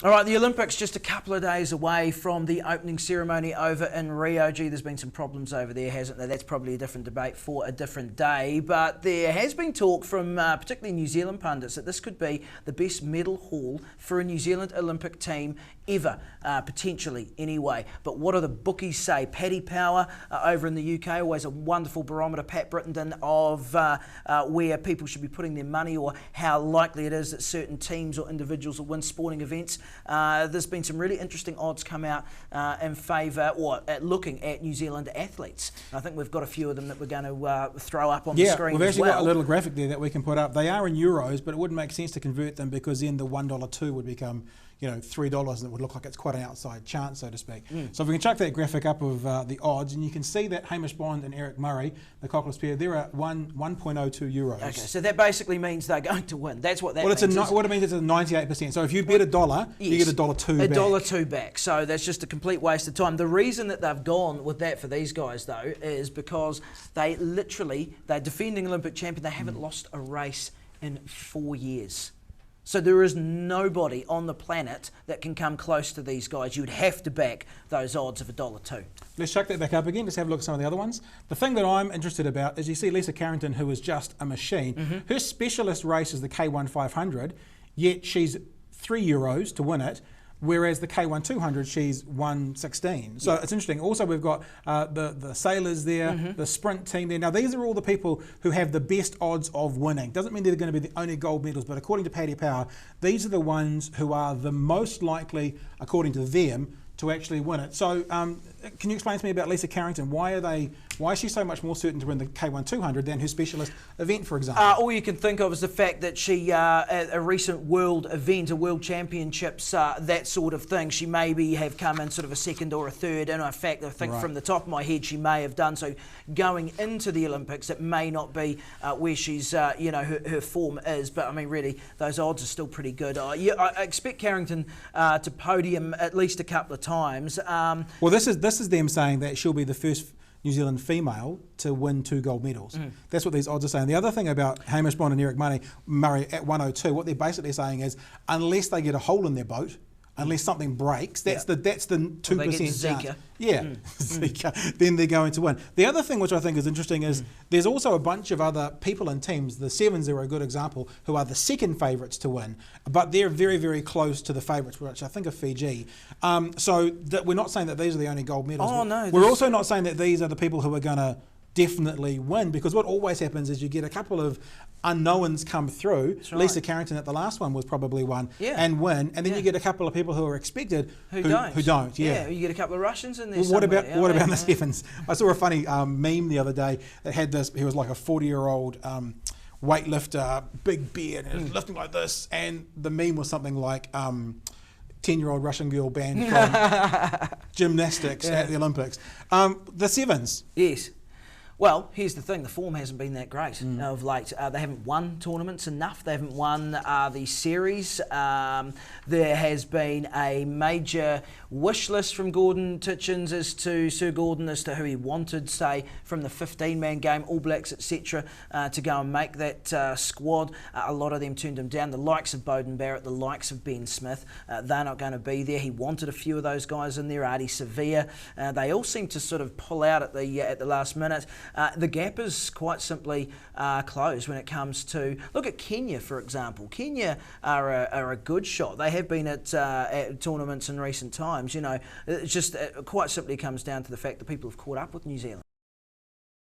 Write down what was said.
All right, the Olympics just a couple of days away from the opening ceremony over in Rio. Gee, there's been some problems over there, hasn't there? That's probably a different debate for a different day. But there has been talk from particularly New Zealand pundits that this could be the best medal haul for a New Zealand Olympic team ever, potentially anyway. But what do the bookies say? Paddy Power over in the UK, always a wonderful barometer, Pat Brittenden, of where people should be putting their money or how likely it is that certain teams or individuals will win sporting events. There's been some really interesting odds come out in favour or looking at New Zealand athletes. I think we've got a few of them that we're going to throw up on the screen. We've actually got a little graphic there that we can put up. They are in euros, but it wouldn't make sense to convert them because then the $1.2 would become, $3, and it would look like it's quite an outside chance, so to speak. So if we can chuck that graphic up of the odds, and you can see that Hamish Bond and Eric Murray, the cockless pair, they're at 1.02 euros. Okay, so that basically means they're going to win. That's what that means. What it means is it's a 98%. So if you bet $1, you get $1.2 back. $1.2 back. So that's just a complete waste of time. The reason that they've gone with that for these guys, though, is because they're defending Olympic champion. They haven't lost a race in 4 years. So there is nobody on the planet that can come close to these guys. You would have to back those odds of $1.2. Let's chuck that back up again. Let's have a look at some of the other ones. The thing that I'm interested about is you see Lisa Carrington, who is just a machine. Her specialist race is the K1 500, yet she's €3 to win it. Whereas the K1 200, she's 116. So it's interesting. Also, we've got the sailors there, the sprint team there. Now, these are all the people who have the best odds of winning. Doesn't mean they're going to be the only gold medals, but according to Paddy Power, these are the ones who are the most likely, according to them, to actually win it. So can you explain to me about Lisa Carrington? Why is she so much more certain to win the K1 200 than her specialist event, for example? All you can think of is the fact that she, at a recent world event, a world championships, that sort of thing, she maybe have come in sort of a second or a third. And in fact, I think from the top of my head, she may have done so. Going into the Olympics, it may not be where she's, her form is. But I mean, really, those odds are still pretty good. I expect Carrington to podium at least a couple of times. Well, this is them saying that she'll be the first New Zealand female to win 2 gold medals. That's what these odds are saying. The other thing about Hamish Bond and Eric Murray at 102, what they're basically saying is unless they get a hole in their boat, unless something breaks, that's the 2% chance. Zika, then they're going to win. The other thing which I think is interesting is there's also a bunch of other people and teams. The Sevens are a good example, who are the second favourites to win, but they're very, very close to the favourites, which I think are Fiji. So that we're not saying that these are the only gold medals. Oh, no. We're also not saying that these are the people who are going to definitely win, because what always happens is you get a couple of unknowns come through. Right. Lisa Carrington at the last one was probably one and win, and then you get a couple of people who are expected who don't. You get a couple of Russians in there. Well, what about the Sevens? I saw a funny meme the other day that had this. He was like a 40-year-old weightlifter, big beard, and was lifting like this, and the meme was something like 10-year-old Russian girl banned from gymnastics at the Olympics. The Sevens. Yes. Well, here's the thing, the form hasn't been that great of late. They haven't won tournaments enough, they haven't won the series. There has been a major wish list from Gordon Titchens Sir Gordon as to who he wanted, say, from the 15-man game, All Blacks, etc., to go and make that squad. A lot of them turned him down, the likes of Beauden Barrett, the likes of Ben Smith. They're not going to be there. He wanted a few of those guys in there, Ardie Sevilla. They all seem to sort of pull out at the last minute. The gap is quite simply closed when it comes to, look at Kenya, for example. Kenya are a good shot. They have been at tournaments in recent times. It just quite simply comes down to the fact that people have caught up with New Zealand.